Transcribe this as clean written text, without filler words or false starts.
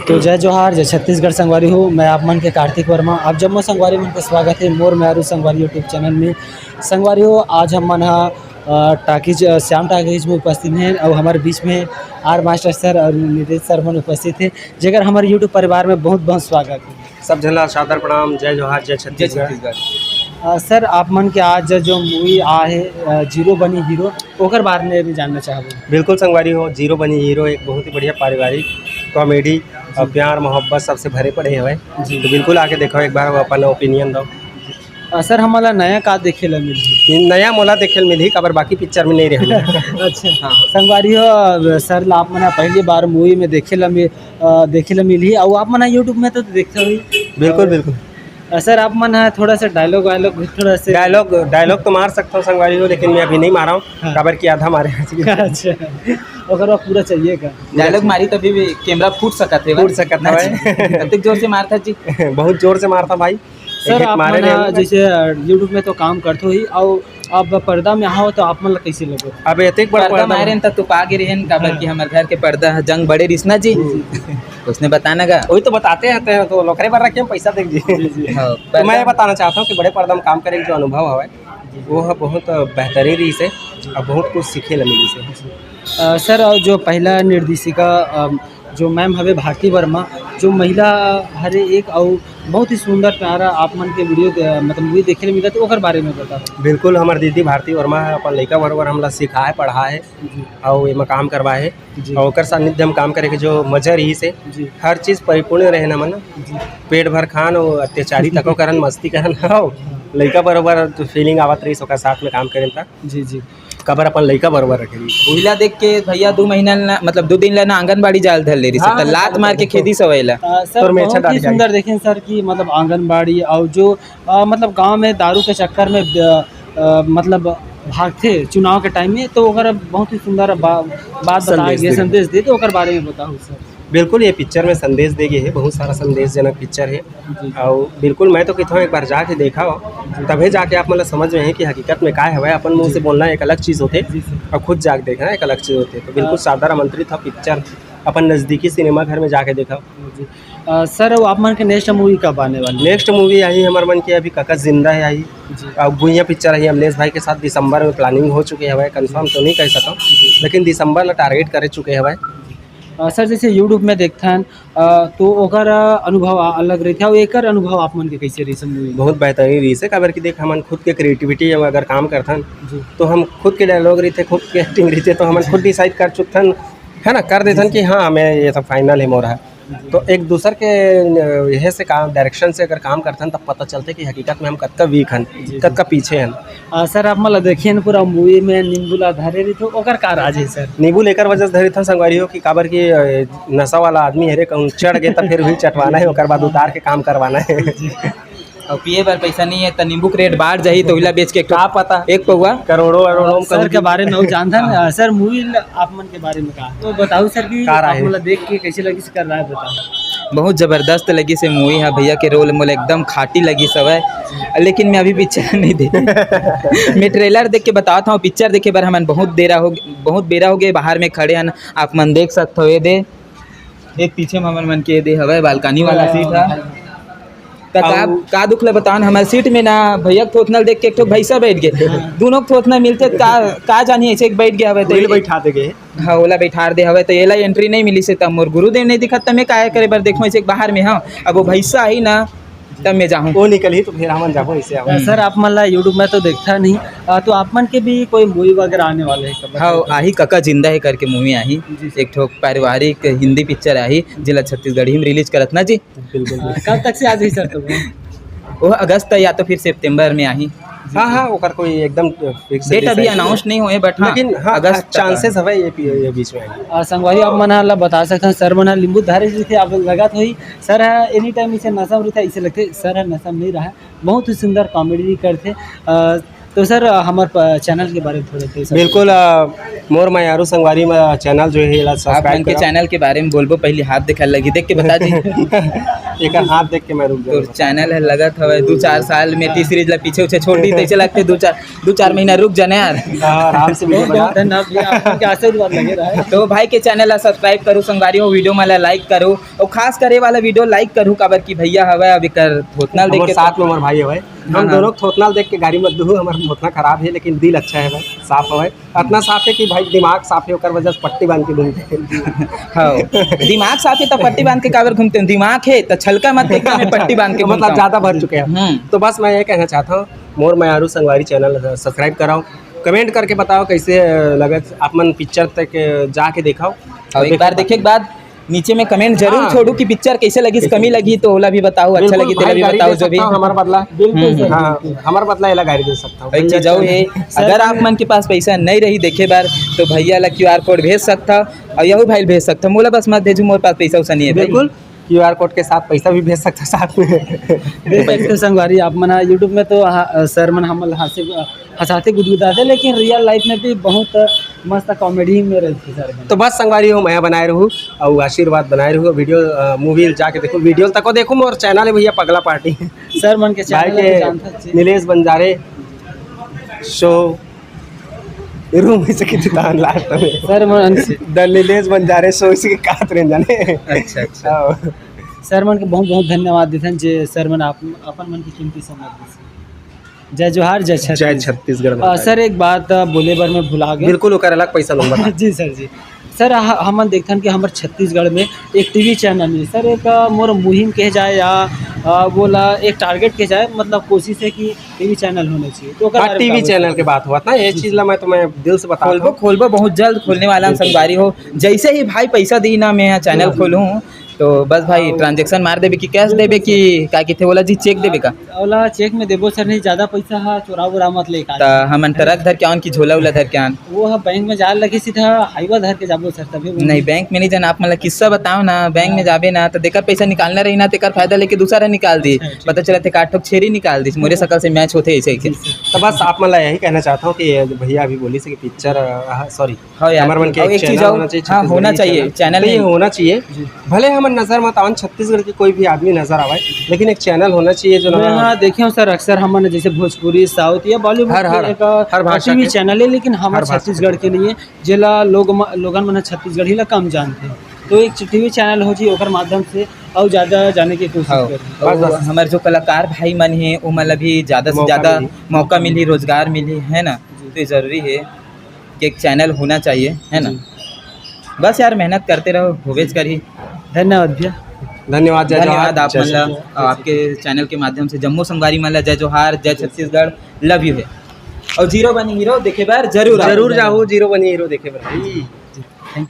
तो जय जोहार, जय छत्तीसगढ़ संगवारी हो। मैं आप मन के कार्तिक वर्मा। आप जम्मो संगवारी मन के स्वागत है मोर म्यारू संगवारी यूट्यूब चैनल में। संगवारी हो, आज हम मन टाकीज श्याम टाकीज में उपस्थित हैं और हमारे बीच में आर मास्टर सर और नितेश सर मन उपस्थित हैं, जेकर हमारे यूट्यूब परिवार में बहुत बहुत स्वागत है। सब झला सादर प्रणाम, जय जोहार, जय छत्तीसगढ़। सर, आप मन के आज जो मूवी आ है जीरो बनी हीरो, ओकर बारे में जानना चाहूँगा। बिल्कुल संगवारी हो, जीरो बनी हीरो एक बहुत ही बढ़िया पारिवारिक कॉमेडी और प्यार मोहब्बत सबसे भरे पड़े हुए जी। तो बिल्कुल आके देखो एक बार, अपन ओपिनियन दो। सर, हमारा नया का देखे ला मिली, नया मोला देखे मिली, खबर बाकी पिक्चर में नहीं रही। अच्छा हाँ। संगवारी हो सर, आप मना पहली बार मूवी में देखे ला मिली और आप मना यूट्यूब में तो देखते हुई। बिल्कुल बिल्कुल। सर, आप मन थोड़ा सा डायलॉग थोड़ा सा डायलॉग तो मार सकता हूँ संगवारी हो, लेकिन मैं अभी नहीं मारा हूँ। हाँ। खबर की आधा मारे। अच्छा, अगर पूरा चाहिए का डायलॉग मारी तभी भी कैमरा फूट सकता है। जोर से मारता जी। बहुत जोर से मारता भाई। सर, आप जैसे यूट्यूब में तो काम करते ही और अब पर्दा में आओ तो आप मन कैसे लगे? अब एते पर्दा मारे तो पा गिरे हैं काबर की हमारे घर के पर्दा जंग बड़े रिसना जी। उसने बताना का वही तो बताते हैं, तो लोकरे पर रखे पैसा देख जी। तो मैं ये बताना चाहता हूँ कि बड़े पर्दा में काम करे जो अनुभव है वो है बहुत बेहतरीन रही से और बहुत कुछ सीखे मिली से। सर, और जो पहला निर्देशिका जो मैम हवे भारती वर्मा, जो महिला हरे एक और बहुत ही सुंदर प्यारा आप मन के वीडियो मतलब मूवी देखे मिला, तो ओकर बारे में बताओ। बिल्कुल, हमारे दीदी भारती वर्मा है, अपन लड़का बराबर हमला सिखाए पढ़ा है और ये काम करवाए है और ओकर सानिध्य हम काम करे के जो मजा रही से हर चीज़ परिपूर्ण रहे ना, मन पेट भर खान और अत्याचारी तको करन मस्ती करन हो लड़का बराबर जो फीलिंग आवत रही ओकर साथ में काम करें था जी। कबर अपन लड़का बराबर रखे उहिला देख के भैया 2 महीना मतलब 2 दिन ना आंगनबाड़ी जाल धर ले रही से लात मार के खेती सवेला। सर, बहुत ही सुंदर देखें सर कि मतलब आंगनबाड़ी और जो मतलब गांव में दारू के चक्कर में मतलब भागते चुनाव के टाइम में, तो अगर बहुत ही सुंदर बात बताया गया, संदेश दे, तो ओकर बारे में बताओ सर। बिल्कुल, ये पिक्चर में संदेश देगी है, बहुत सारा संदेशजनक पिक्चर है और बिल्कुल मैं तो कहता हूँ एक बार जाके देखा हो तभी जाके आप मतलब समझ में है कि हकीकत में क्या है। अपन मुँह से बोलना एक अलग चीज़ होते और खुद जाके देखना एक अलग चीज़ होती है। तो बिल्कुल सादर आमंत्रित था पिक्चर, अपन नज़दीकी सिनेमा घर में जाके देखा। सर, आप मन के नेक्स्ट मूवी कब आने वाली? नेक्स्ट मूवी आई हमारे मन की अभी काका जिंदा है आई और गुइया पिक्चर आई अमलेश भाई के साथ। दिसंबर में प्लानिंग हो चुके हैं, कंफर्म तो नहीं कह सकता लेकिन दिसंबर में टारगेट कर चुके हैं। सर, जैसे यूट्यूब में देखते हैं तो ओकर अनुभव अलग रहता है और एकर अनुभव आप मन के कैसे रही सब मूवी? बहुत बेहतरीन रही से काबर की देख हम खुद के क्रिएटिविटी अगर काम करथन तो हम खुद के डायलॉग रहते, खुद के एक्टिंग रहते, तो हम खुद डिसाइड कर चुकथन है ना, कर देथन कि हाँ हमें ये सब फाइनल है मोर है। तो एक दूसर के यह से काम डायरेक्शन से अगर काम करते हैं तब पता चलते कि हकीकत में हम कत्का वीक हैं, कत्का पीछे हैं। सर, आप मतलब देखिए न पूरा मूवी में नींबू ला धरे रही तो ओकर का राज है सर? नींबू लेकर वजह से धरी था संगवारी हो कि काबर की नशा वाला आदमी है रे, कहूँ चढ़ गए तो फिर भी चटवाना है, ओकर बाद उतार के काम करवाना है। और पिए बार पैसा नहीं है तो नींबू के रेट बाहर जाही तो हिला बेच के क्या पता एक पौवा करोड़ों सर के बारे में जानता है। सर, मूवी आप मन के बारे में कहा तो बताओ सर कि आप मतलब देख के कैसे लगी कर रहा है बताओ। बहुत ज़बरदस्त लगी से मूवी है, भैया के रोल मोल एकदम खाटी लगी सब है, लेकिन मैं अभी पिक्चर नहीं देखी। मैं ट्रेलर देख के बताता हूँ, पिक्चर देखे बार हम बहुत बेरा हो गए बाहर में खड़े हैं, आप मन देख सकते हो। ये दे एक पीछे में हमारे मन के दे हवा बालकनी वाला सीट है का दुख ले बताओ। हमारे सीट में ना भैया थोथनल देख के एक भैसा बैठ गए, दोनों थोथना मिलते का जानी ऐसे एक बैठ गया हवे तो बैठा दे हाँ ओला बैठा दे हवे तो येला एंट्री नहीं मिली से तब मोर गुरुदेव नहीं दिखत तब मैं काय करे बार देखो ऐसे बाहर में। हाँ, अब वो भैसा आई ना तब मैं जाऊँ, वो निकली तो फिर हम जाबो ऐसे। सर, आप मन यूट्यूब में तो देखता नहीं तो आप मन के भी कोई मूवी वगैरह आने वाले है? हाँ, आही काका जिंदा है करके मूवी आई, एक ठोक पारिवारिक हिंदी पिक्चर आई जिला छत्तीसगढ़ी में रिलीज करत ना जी। कब तक से आ जाए सर? तो वो अगस्त या तो फिर सितंबर में आई। हाँ, ओकर कोई एकदम फिक्स डेट अभी अनाउंस नहीं हुए बट लेकिन हाँ, अगस्त चांसेस हवे ये बीच में आई। संगवारी आप मन ला बता सकते हैं सर मन नींबू धारे थे आप लगा तो ही सर है एनी टाइम इसे नशा रहता है, इसे लगते सर है नशा नहीं रहा, बहुत ही सुंदर कॉमेडी करते। तो सर, हमारे चैनल के बारे में थोड़े बिल्कुल मोर म्यारू संगवारी में चैनल जो है आप के चैनल के बारे में बोलबो, पहले हाथ दिखा लगी देख के बता दी। एक हाथ देख के मैं रुक तो जाऊँ। चैनल है लगत हवे 2-4 साल में टी सीरीज ला पीछे उछे छोड़ दी तैसे लगते 2-4 महीना रुक जाने यार। आराम से वीडियो बहुत बना। बहुत धन्यवाद भैया, आपके आशीर्वाद लगे रहा है। तो भाई के चैनल ला सब्सक्राइब करो संगवारी हो, वीडियो में लाइक करो और खास करे वाला वीडियो लाइक करूँ काबर की भैया हवे अभी कर थोतनाल देख हमारे के साथ में हमारे भाई है हाँ, हम हाँ। दोनों थोतनाल देख के गाड़ी मत दू, हमारा थोतना खराब है लेकिन दिल अच्छा है भाई, साफ है, इतना साफ है कि भाई दिमाग साफ है, ओकर वजह से पट्टी बांध के घूमते हैं। हाँ दिमाग साफ है तो पट्टी बांध के काबर घूमते हैं, दिमाग है तो छलका मत देखते में पट्टी बांध के तो घूमता मतलब हूँ। ज़्यादा भर चुके हैं। तो बस मैं ये कहना चाहता हूँ, मोर मयारू संगवारी चैनल सब्सक्राइब कराओ, कमेंट करके बताओ कैसे लगे, आप मन पिक्चर तक जाके दिखाओ और एक बार देखे के बाद नीचे में कमेंट जरूर हाँ। छोड़ू कि पिक्चर कैसे लगी, कमी लगी तो ओला भी बताओ, अच्छा लगी तो भी बताओ जो भी। हमारा बदला बिल्कुल सर, हाँ, हमारा बदला ये गाड़ी दे सकता हूँ। एक चीज और है, अगर आप मन के पास पैसा नहीं रही देखे बार तो भैया ला QR कोड भेज सकता और यही भाई भेज सकता, मोला बस मत भेजू, मोर पास पैसा उसा नहीं है भाई। बिल्कुल QR कोड के साथ पैसा भी भेज सकता साथ में। देख सकते संगवारी आप मना यूट्यूब में तो सर मन हम हंसाते गुदगुदाते, लेकिन रियल लाइफ में भी बहुत मस्त कॉमेडी में रहते सर मन। तो बस संगवारी हो, मैं बनाए रहूँ और आशीर्वाद बनाए रहूँ, वीडियो मूवी जाके देखो, वीडियो तक देखो, और चैनल है भैया पगला पार्टी सर मन के भाई चैनल के जानता छी। नीलेश बंजारे शो रूम से की दुकान लास्ट में सर मन द नीलेश बंजारे शो इसी के कात रहे जाने। अच्छा अच्छा हाँ। सर मन के बहुत बहुत धन्यवाद देथन जे सर मन आप अपन मन की कीमती समय दे। जय जोहार, जय जय छत्तीसगढ़। छत्तीसगढ़। सर एक बात बोले बार मैं भुला गया। बिल्कुल ओकर अलग पैसा लूंगा। जी सर जी। सर हमन देखथन कि हमारे छत्तीसगढ़ में एक टीवी चैनल में सर एक मोर मुहिम कहे जाए या बोला एक टारगेट कहे जाए, मतलब कोशिश है कि टीवी चैनल होने चाहिए। तो ओकर बारे में टीवी का चैनल के बात हुआ था, ये चीज ला मैं तुम्हें दिल से बता खोलबो खोलबो बहुत जल्द खोलने वाला हूं संगवारी हो, जैसे ही भाई पैसा दी ना मैं यहाँ चैनल खोलूँ तो बस भाई ट्रांजैक्शन मार देबे कि कैश देबे कि का कहते बोला जी चेक देबे का, बोला चेक में देबो सर, नहीं ज़्यादा पैसा है चोरा वोरा मत ले का। तो हम ट्रक धर के आन की झोला उला धर के आन, वो है बैंक में जाए लगे सीधा हाईवा धर के जाबो सर, तभी नहीं बैंक में नहीं जाना, आप मतलब किस्सा बताओ ना, बैंक में जाबे ना तो देकर पैसा निकालना रही ना तेकर फायदा लेके दूसरा निकाल दी, पता चला थे काट ठोक छेरी निकाल दी, मोरे शकल से मैच होते ऐसे ही। तो बस आप मतलब यही कहना चाहता हूँ कि भैया अभी बोली से कि पिक्चर सॉरी हाँ यार, हमारे मन के और एक चीज और, हाँ, होना चाहिए, चैनल ये नहीं- होना चाहिए, भले हमारे नजर मत आवन छत्तीसगढ़ के कोई भी आदमी नजर आवे, लेकिन एक चैनल होना चाहिए जो मैं हाँ देखे हूँ सर, अक्सर हमने जैसे भोजपुरी साउथ या बॉलीवुड हर भाषा टीवी के- चैनल है, लेकिन हमारे हर भाषा छत्तीसगढ़ के लिए जिला लोगन मन छत्तीसगढ़ ही ला कम जानते हैं, तो एक टीवी चैनल हो जी ओकर माध्यम से और ज़्यादा जाने की कोशिश हाँ, करें। और हमारे जो कलाकार भाई मन है वो मतलब भी ज़्यादा से मौका ज़्यादा मिली। मौका मिली, रोजगार मिली है ना, तो ये ज़रूरी है कि एक चैनल होना चाहिए है ना। बस यार मेहनत करते रहो, होवेज करी। धन्यवाद भैया। धन्यवाद। जय धन्यवाद आप जय मतलब आपके चैनल के माध्यम से जम्मू संगवारी मतलब जय जोहार, जय छत्तीसगढ़, लव यू है। और जीरो बनी हीरो देखे बार जरूर आओ। जरूर जाओ, जीरो बनी हीरो देखे भाई।